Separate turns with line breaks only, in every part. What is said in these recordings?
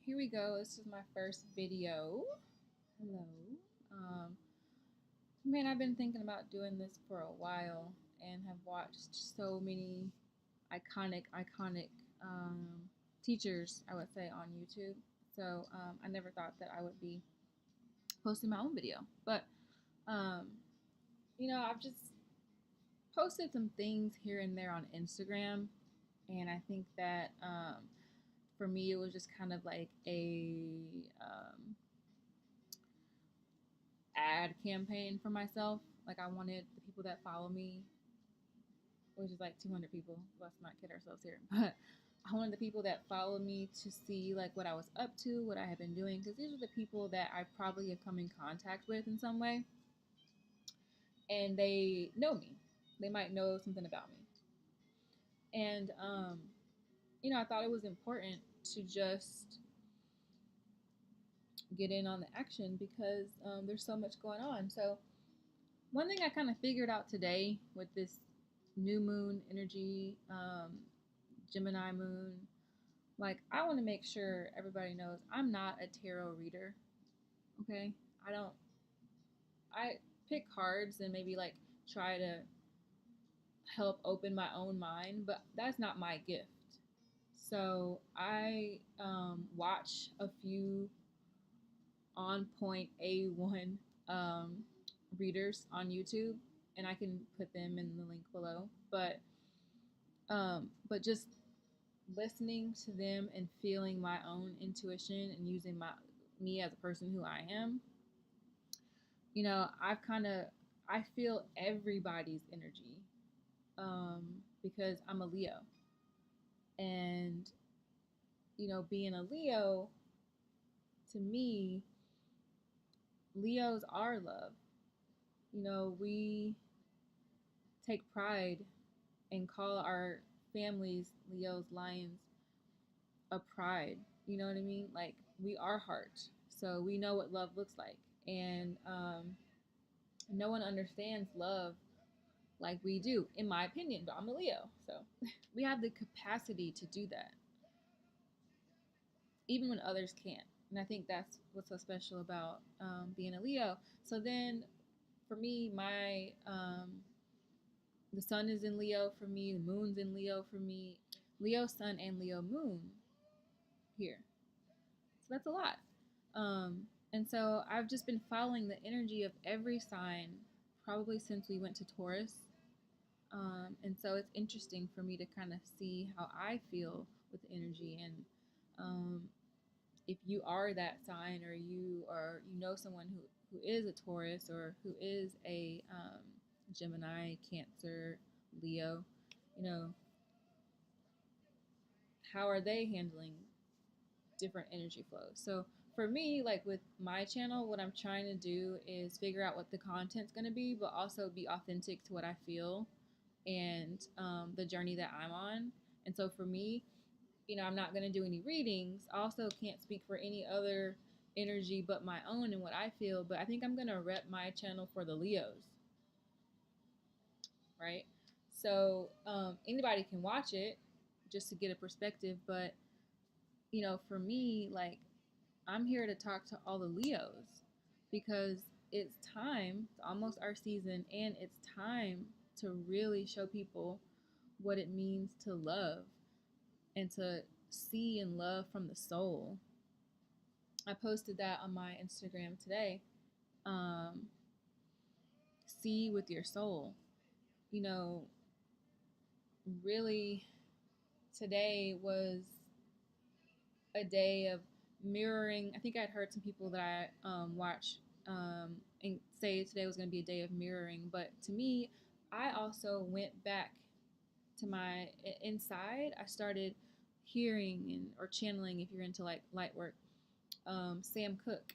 Here we go. This is my first video. Hello. Um, Man, I've been thinking about doing this for a while and have watched so many iconic um, teachers, I would say, on YouTube. So I never thought that I would be posting my own video. But, um, I've just posted some things here and there on Instagram. And I think that for me, it was just kind of like a ad campaign for myself. Like I wanted the people that follow me, which is like 200 people. Let's not kid ourselves here. But I wanted the people that follow me to see like what I was up to, what I had been doing, because these are the people that I probably have come in contact with in some way, and they know me. They might know something about me, and I thought it was important to just get in on the action because there's so much going on. So one thing I kind of figured out today with this new moon energy, Gemini moon, like I want to make sure everybody knows I'm not a tarot reader. Okay, I don't. I pick cards and maybe like try to help open my own mind, but that's not my gift. So I watch a few on point A1 um, readers on YouTube, and I can put them in the link below. But just listening to them and feeling my own intuition and using my me as a person who I am, I feel everybody's energy because I'm a Leo, and being a Leo to me, Leos are love. We take pride and call our families Leos, lions, a pride. You know what I mean? Like we are heart, so we know what love looks like, and no one understands love like we do, in my opinion. But I'm a Leo, so we have the capacity to do that, even when others can't. And I think that's what's so special about being a Leo. So then, for me, my the sun is in Leo for me, the moon's in Leo for me, Leo sun and Leo moon here. So that's a lot. Um, and so I've just been following the energy of every sign probably since we went to Taurus. And so it's interesting for me to kind of see how I feel with the energy. And um, if you are that sign, or you know someone who is a Taurus, or who is a Gemini, Cancer, Leo, you know, how are they handling different energy flows? So for me, like with my channel, what I'm trying to do is figure out what the content's going to be, but also be authentic to what I feel and the journey that I'm on. And so for me, I'm not going to do any readings. I also can't speak for any other energy but my own and what I feel. But I think I'm going to rep my channel for the Leos, right? So anybody can watch it just to get a perspective. But, for me, like, I'm here to talk to all the Leos because it's time, it's almost our season, and it's time to really show people what it means to love and to see and love from the soul. I posted that on my Instagram today. Um, See with your soul. You know, really, today was a day of mirroring. I think I'd heard some people that I watch and say today was going to be a day of mirroring. But to me, I also went back to my inside. I started hearing or channeling, if you're into like light work, Sam Cooke,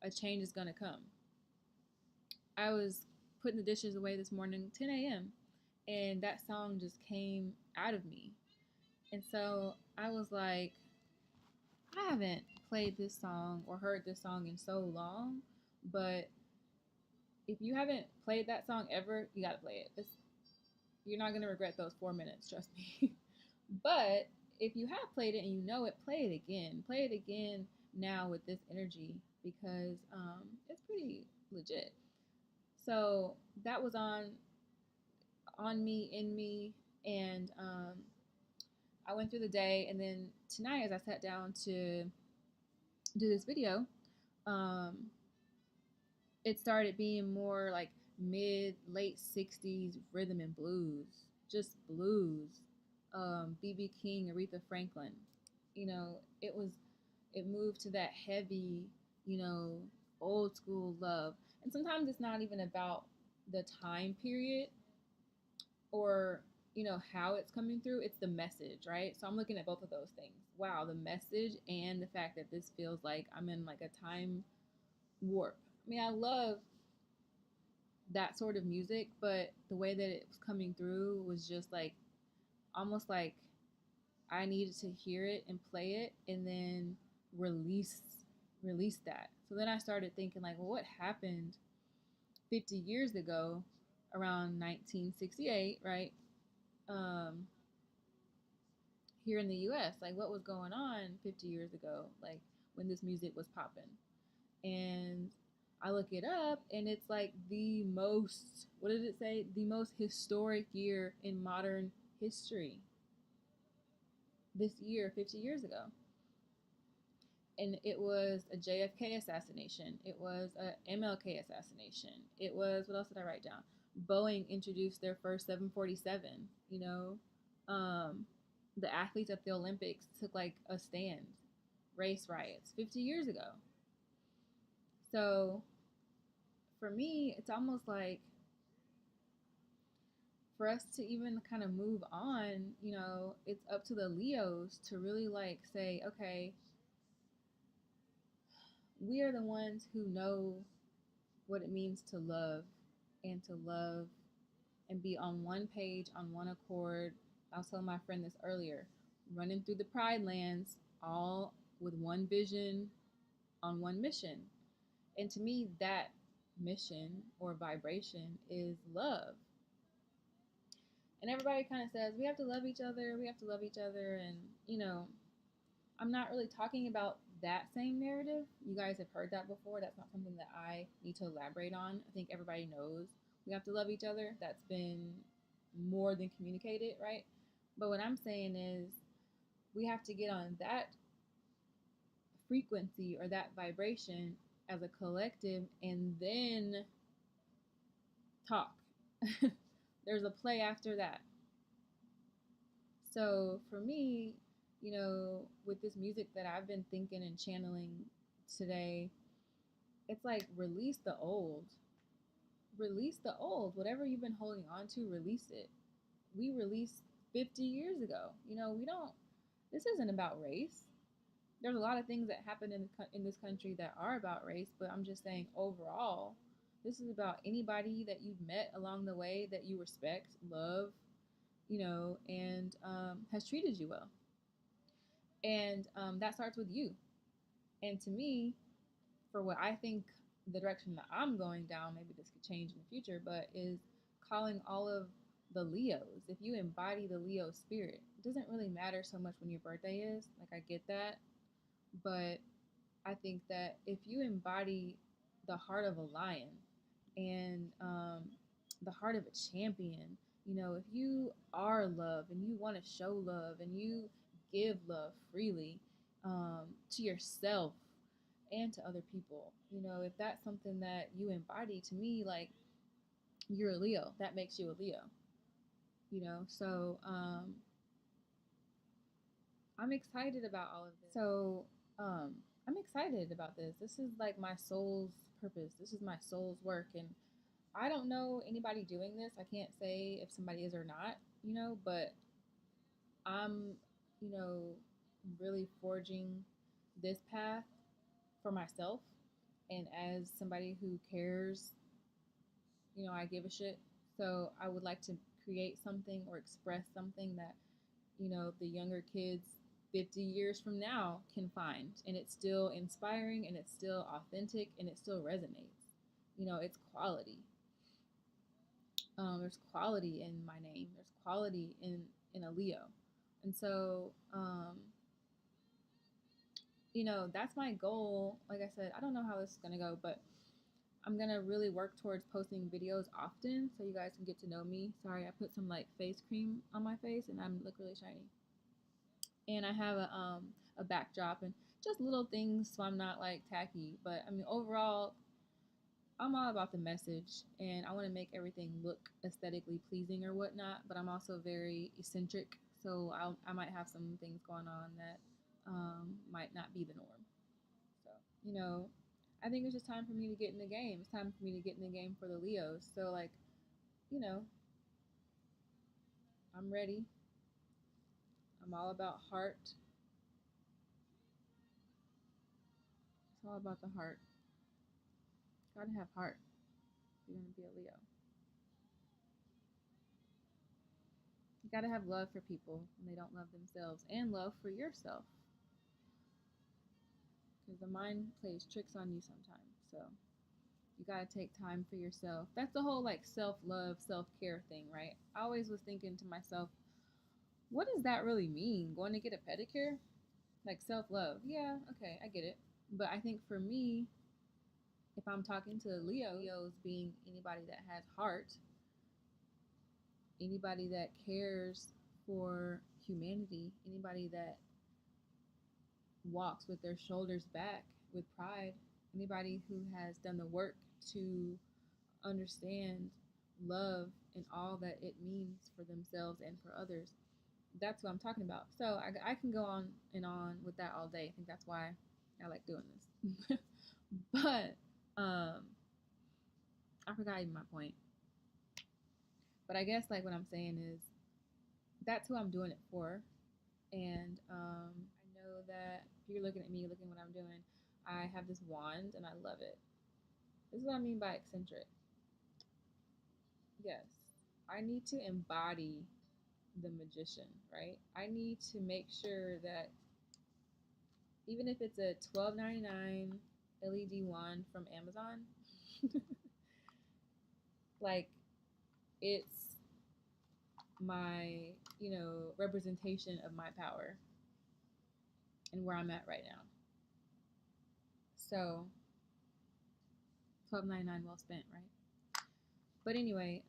A Change Is Gonna Come. I was putting the dishes away this morning, 10 a.m., and that song just came out of me. And so I was like, I haven't played this song or heard this song in so long, but if you haven't played that song ever, you gotta play it. You're not gonna regret those 4 minutes, trust me. But if you have played it and you know it, play it again. Play it again now with this energy because it's pretty legit. So that was on me, in me, and I went through the day, and then tonight, as I sat down to do this video, um, it started being more like mid late 60s rhythm and blues, just blues. BB King, Aretha Franklin. It moved to that heavy, you know, old school love. And sometimes it's not even about the time period or how it's coming through. It's the message, right? So I'm looking at both of those things. Wow, the message and the fact that this feels like I'm in like a time warp. I mean, I love that sort of music, but the way that it was coming through was just like almost like I needed to hear it and play it and then release release that. So then I started thinking like, well, what happened 50 years ago around 1968, right? Um, Here in the US, like what was going on 50 years ago, like when this music was popping. And I look it up and it's like the most, what did it say? The most historic year in modern history. This year, 50 years ago. And it was a JFK assassination. It was a MLK assassination. It was, what else did I write down? Boeing introduced their first 747, you know. The athletes at the Olympics took like a stand, race riots 50 years ago. So for me, it's almost like for us to even kind of move on, it's up to the Leos to really like say, okay, we are the ones who know what it means to love and to love and be on one page, on one accord. I was telling my friend this earlier, running through the Pride Lands, all with one vision, on one mission. And to me, that mission or vibration is love. And everybody kind of says, we have to love each other, we have to love each other. And, I'm not really talking about that same narrative. You guys have heard that before. That's not something that I need to elaborate on. I think everybody knows we have to love each other. That's been more than communicated, right? But what I'm saying is we have to get on that frequency or that vibration as a collective and then talk. There's a play after that. So for me, with this music that I've been thinking and channeling today, it's like release the old. Release the old. Whatever you've been holding on to, release it. We released 50 years ago. We don't, this isn't about race. There's a lot of things that happen in this country that are about race, but I'm just saying overall, this is about anybody that you've met along the way that you respect, love, and has treated you well. And that starts with you. And to me, for what I think the direction that I'm going down, maybe this could change in the future, but is calling all of the Leos. If you embody the Leo spirit, it doesn't really matter so much when your birthday is. Like, I get that. But I think that if you embody the heart of a lion and the heart of a champion, if you are love and you want to show love and you give love freely to yourself and to other people, if that's something that you embody, to me, like, you're a Leo. That makes you a Leo, So I'm excited about all of this. So I'm excited about this. This is like my soul's purpose. This is my soul's work. And I don't know anybody doing this. I can't say if somebody is or not, but I'm, you know, really forging this path for myself. And as somebody who cares, I give a shit. So I would like to create something or express something that, the younger kids 50 years from now can find. And it's still inspiring and it's still authentic and it still resonates. It's quality. There's quality in my name. There's quality in a Leo. And so, that's my goal. Like I said, I don't know how this is gonna go, but I'm gonna really work towards posting videos often so you guys can get to know me. Sorry, I put some like face cream on my face and I look really shiny. And I have a backdrop and just little things so I'm not like tacky. But I mean, overall, I'm all about the message and I want to make everything look aesthetically pleasing or whatnot. But I'm also very eccentric, so I might have some things going on that might not be the norm. So, I think it's just time for me to get in the game. It's time for me to get in the game for the Leos. So, like, you know, I'm ready. I'm all about heart. It's all about the heart. Gotta have heart if you're gonna be a Leo. You gotta have love for people when they don't love themselves, and love for yourself, because the mind plays tricks on you sometimes. So you gotta take time for yourself. That's the whole like self love, self care thing, right? I always was thinking to myself, what does that really mean? Going to get a pedicure? Like self love. Yeah, okay, I get it. But I think for me, if I'm talking to Leos being anybody that has heart, anybody that cares for humanity, anybody that walks with their shoulders back with pride, anybody who has done the work to understand love and all that it means for themselves and for others. That's what I'm talking about. So I can go on and on with that all day. I think that's why I like doing this. But I forgot even my point. But I guess like what I'm saying is that's who I'm doing it for. And I know that if you're looking at me, looking at what I'm doing, I have this wand and I love it. This is what I mean by eccentric. Yes, I need to embody the magician, right? I need to make sure that even if it's a $12.99 LED wand from Amazon, like it's my, representation of my power and where I'm at right now. So $12.99 well spent, right? But anyway,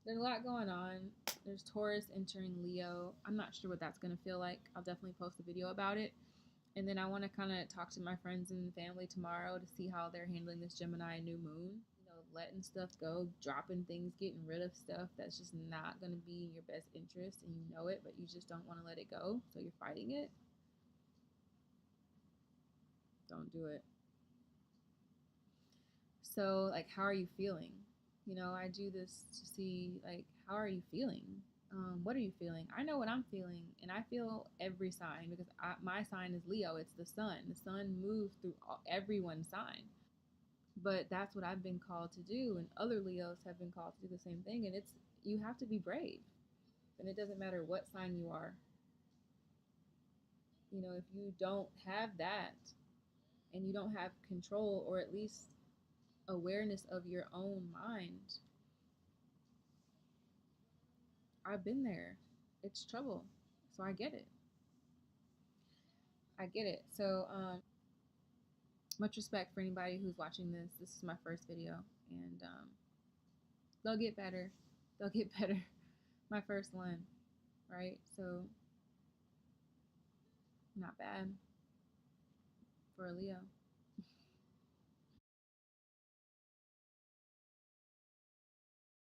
there's a lot going on. There's Taurus entering Leo. I'm not sure what that's gonna feel like. I'll definitely post a video about it. And then I want to kind of talk to my friends and family tomorrow to see how they're handling this Gemini new moon. Letting stuff go, dropping things, getting rid of stuff that's just not going to be in your best interest and you know it, but you just don't want to let it go. So you're fighting it. Don't do it. So, like, how are you feeling? I do this to see, like, how are you feeling? What are you feeling? I know what I'm feeling, and I feel every sign because my sign is Leo. It's the sun. The sun moves through everyone's sign. But that's what I've been called to do, and other Leos have been called to do the same thing. And it's you have to be brave, and it doesn't matter what sign you are. If you don't have that, and you don't have control or at least awareness of your own mind, I've been there. It's trouble, so I get it. I get it. So, much respect for anybody who's watching this. This is my first video, and they'll get better. They'll get better. My first one, right? So, not bad for a Leo.